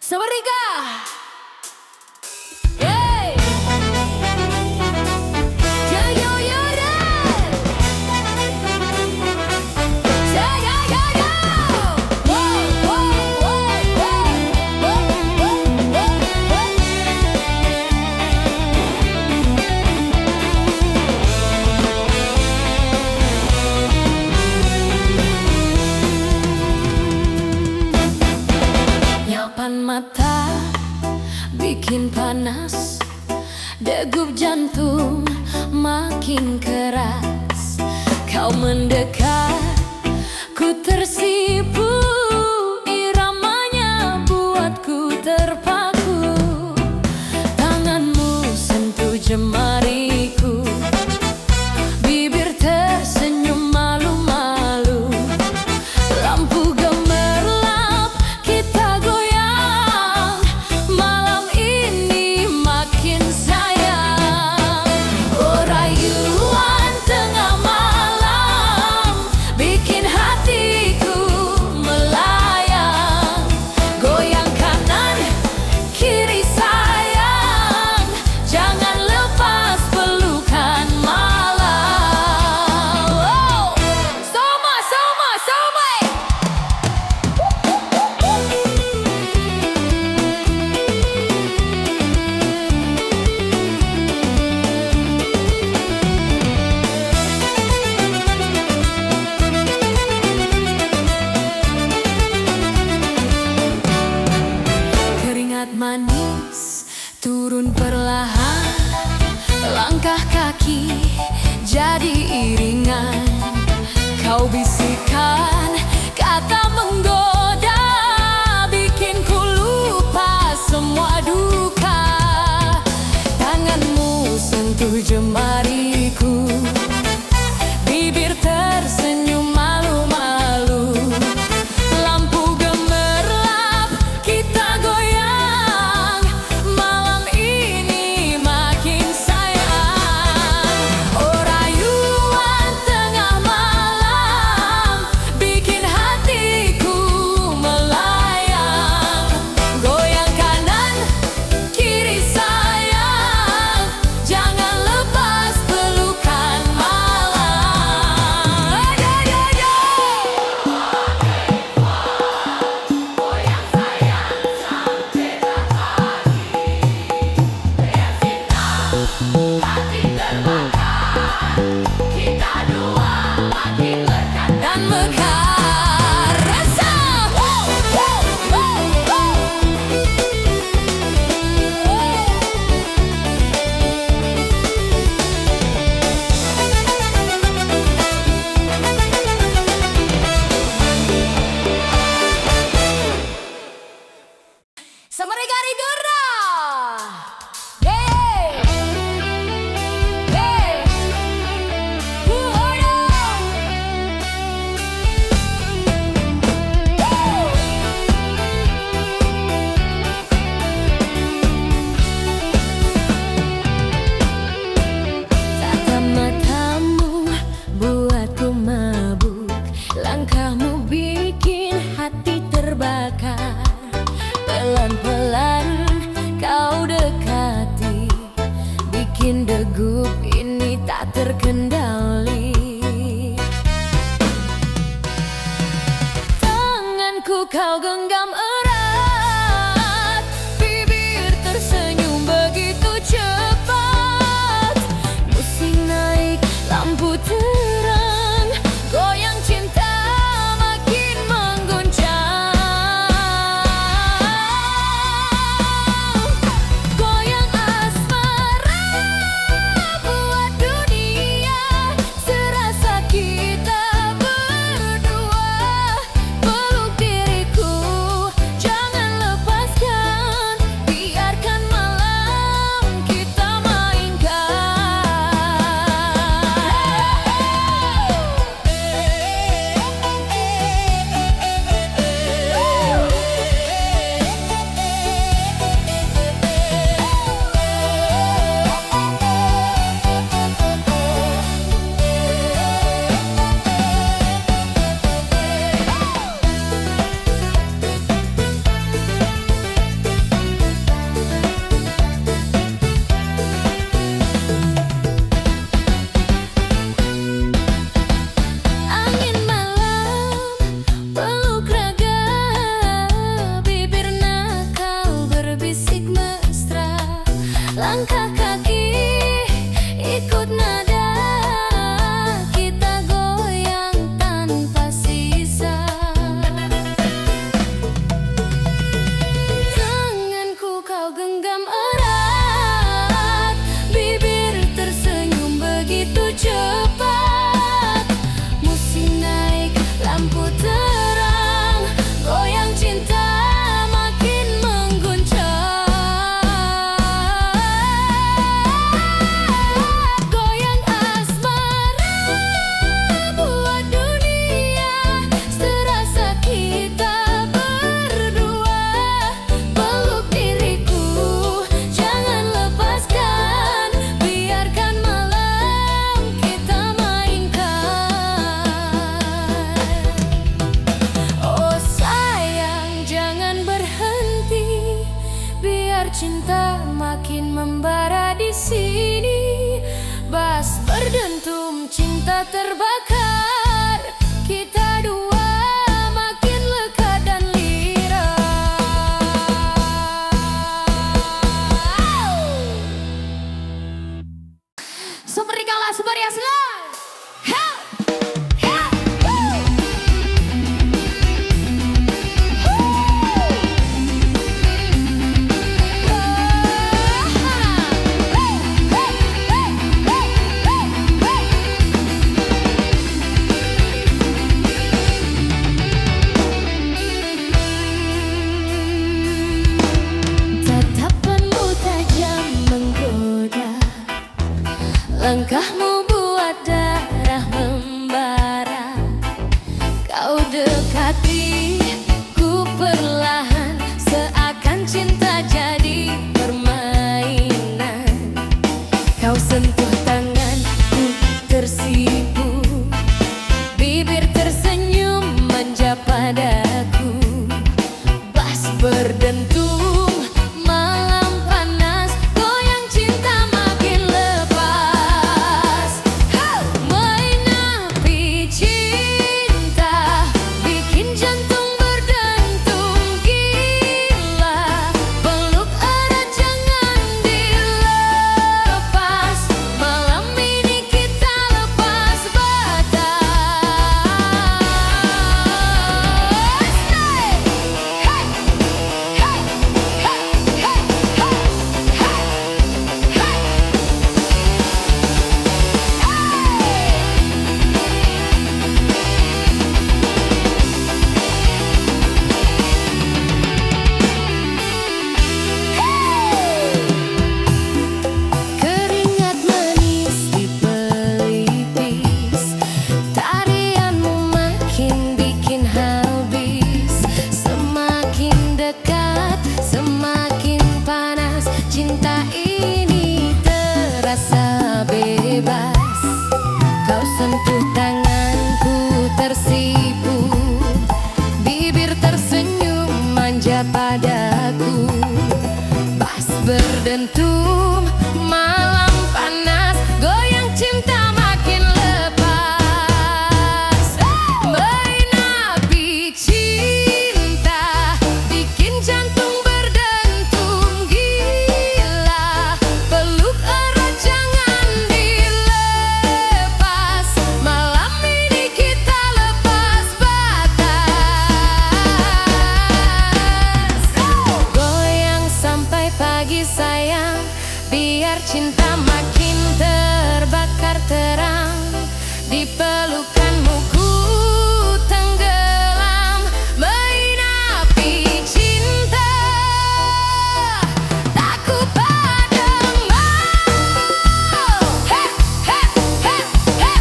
Sawadika. Hey. Yo yo yo yo. Say yo yo yo. Whoa whoa whoa whoa whoa whoa whoa. Nyapan mata bikin panas, degup jantung makin keras. Kau mendekat, ku tersipu, iramanya buatku terpaku. Tanganmu sentuh jemariku, bibir tersenyum malu-malu. Lampu gemerlap, kita goyang, malam ini makin sayang. Oh rayuan tengah malam, bikin hatiku melayang. Goyang kanan, kiri sayang, jangan lepas pelukan malam. Oh, Soma, Soma, Soma. Keringat manis turun perlahan, langkah kaki jadi iringan. Kau bisikan kata menggoda, bikin ku lupa semua duka. Tanganmu sentuh jemariku, bibir tersenyum malu-malu. Lampu gemerlap, kita goyang, malam ini makin sayang. Oh rayuan tengah malam, bikin hatiku melayang. Goyang kanan, kiri sayang, jangan lepas pelukan malam. Yo yo yo. Goyang sayang sampai hati terbakar, kita dua makin lekat dan mekar rasa. Wow, wow, wow, wow. Samadika Ridura. Hey. Hey. Whoa. Tatap matamu buatku mabuk, langkahmu bikin hati terbakar. Pelan-pelan kau dekati, bikin degup ini tak terkendali. Tanganku kau genggam erat, bibir tersenyum begitu cepat. Musik naik, lampu terang, goyang cinta makin mengguncang. cinta makin membara di sini. Bas berdentum, cinta terbakar. Kita dua makin lekat dan lira. Sumerikala Subaria Selar. Langkahmu buat darah membara. Kau dekati ku perlahan, seakan cinta jadi permainan. Kau sentuh tangan, ku tersipu. Bibir tersenyum manja padaku. Bas berdentum, malam panas, goyang cinta makin lepas. Main api cinta, bikin jantung berdentum gila. Peluk erat jangan dilepas, malam ini kita lepas batas. Keringat manis di pelipis, tarianmu makin bikin habis. Semakin dekat, semakin panas, cinta ini terasa bebas. Kau sentuh tanganku tersipu, bibir tersenyum manja padaku. Bas berdentum, malam panas, goyang cinta makin lepas. Main api cinta, bikin jantung berdentum gila. Peluk erat jangan dilepas, malam ini kita lepas batas. Goyang sampai pagi sayang, biar cinta makin terbakar terang. Di pelukanmu ku tenggelam. Main api cinta, tak ku padam mau. Hey, hey, hey, hey,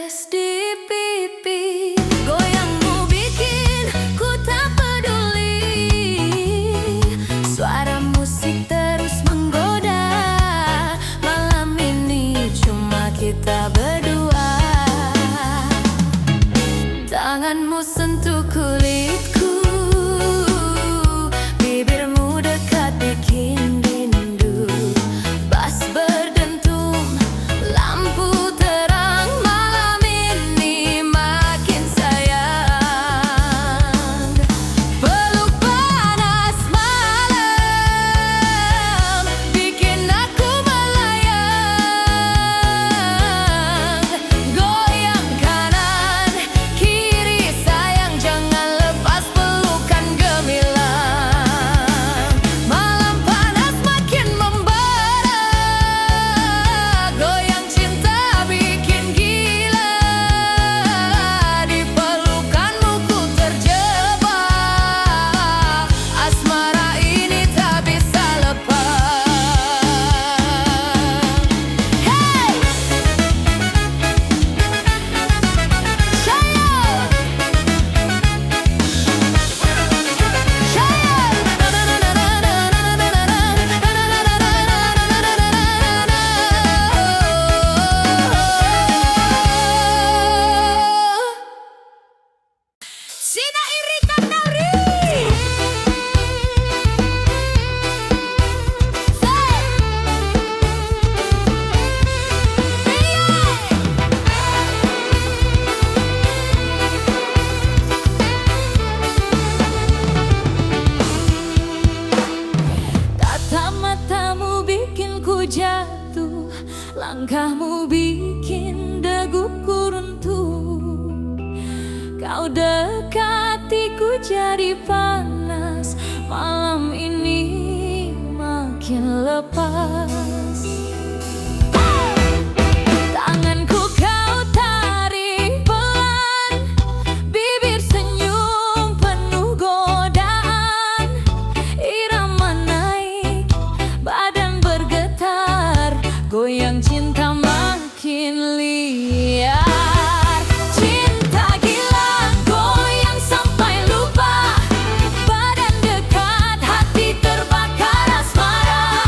Tetes di pipi, goyangmu bikin ku tak peduli. Suara musik terus menggoda. Malam ini cuma kita berdua. Tanganmu sentuh kulitku, bibirmu dekat bikin rindu. Bass berdentum, lampu terang, malam ini makin sayang. Peluk panas malam bikin aku melayang. Goyang kanan kiri sayang, jangan lepas pelukan gemilang. Malam panas makin membara, goyang cinta bikin gila. Di pelukanmu ku terjebak, asmara ini tak bisa lepas. Hey! Sina iri kanari. Tatap matamu bikin ku jatuh, langkahmu bikin daguku runtuh. Kau dekatiku jadi panas, malam ini makin lepas. Tanganku kau tarik pelan, bibir senyum penuh godaan. Irama naik, badan bergetar, goyang cinta makin liar. Cinta gila, goyang sampai lupa. Badan dekat, hati terbakar asmara.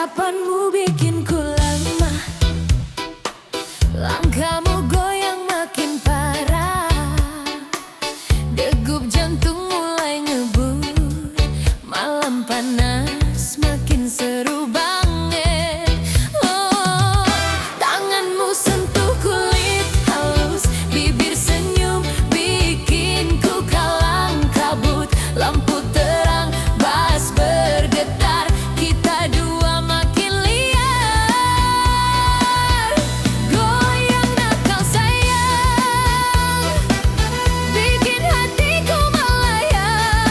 Tatapanmu bikin ku lemah, langkahmu goyang makin parah, degup jantung mulai ngebut, malam panas makin seru banget. Oh, tanganmu sentuh kulit halus, bibir senyum bikin ku kalang kabut, lampu terang bas bergetar, kita dua makin liar. Goyang nakal sayang, bikin hatiku melayang.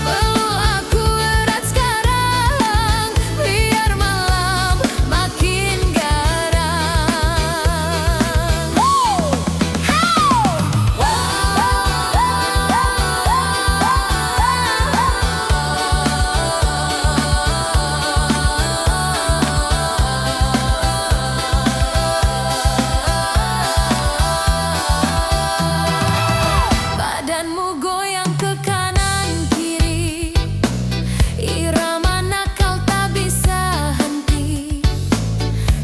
Peluk aku erat sekarang, biar malam makin garang. Badanmu goyang ke kanan kiri, irama nakal tak bisa henti.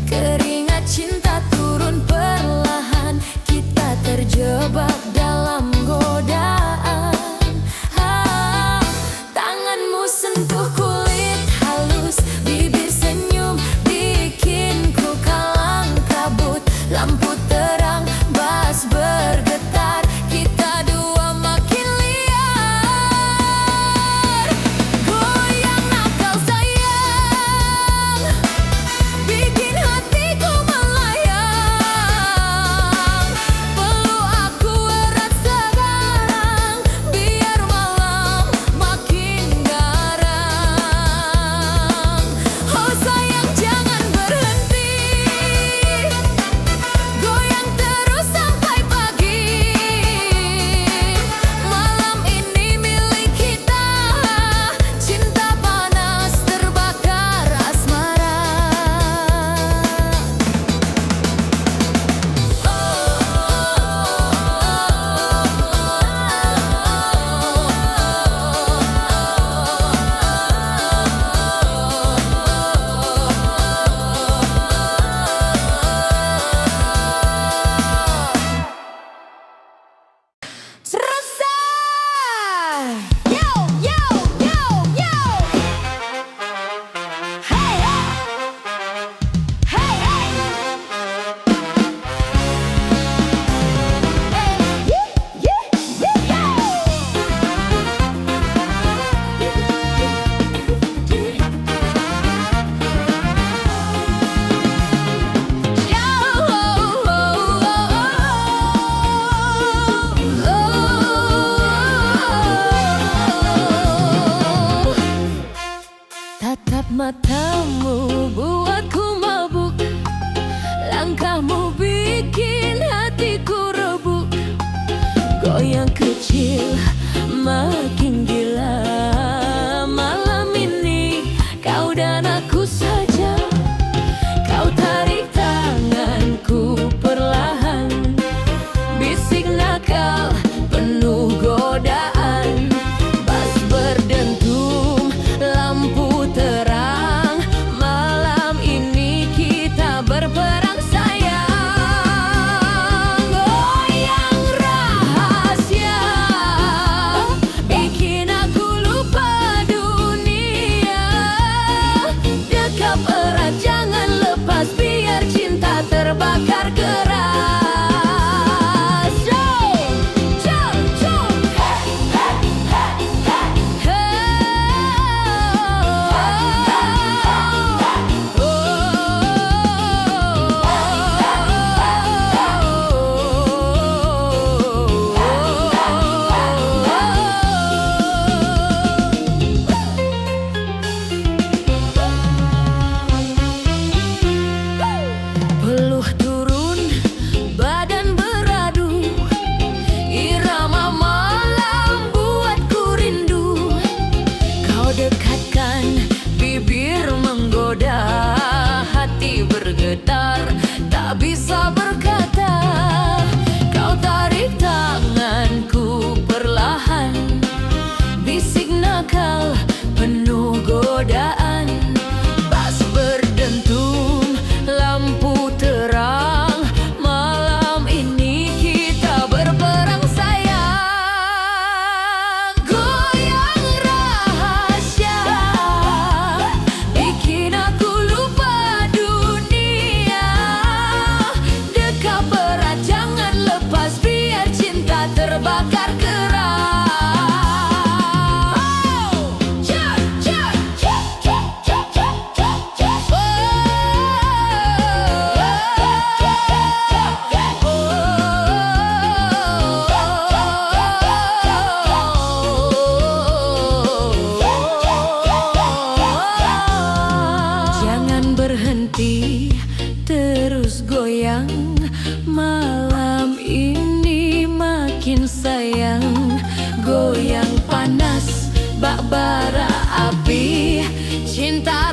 Keringat cinta turun perlahan, kita terjebak dalam godaan. Tanganmu sentuh kulit halus, bibir senyum bikin ku kalang kabut, lampu terang bas bergetar, kita dua makin liar. Goyang nakal sayang, bikin hatiku melayang. Peluk aku erat sekarang, biar malam makin garang. Oh sayang jangan berhenti, goyang terus sampai pagi. Malam ini milik kita, cinta panas terbakar asmara. Selesai. Yo yo yo yo. Hey hey hey tatap matamu buatku mabuk, langkahmu bikin hatiku rebuk. Goyang kecil makin gila, malam ini kau dan aku saja. Kau tarik tanganku perlahan, bisik nakal penuh godaan, bas berdentum lampu terang, malam ini kita berperang sayang. Goyang rahasia, bikin aku sayang, goyang panas bak bara api cinta